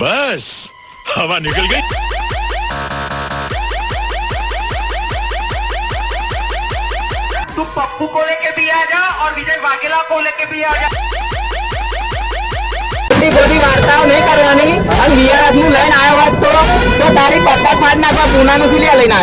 बस हवा निकल गई। तू पप्पू को लेके भी आ जा और विजय वाघेला को लेके भी आ जा। बड़ी वार्ताओं नहीं करवानी और वीआरएस નું લઈને આવ્યો હોત તો તારી પપ્પા ફાડ નાખવા પુના નું લેના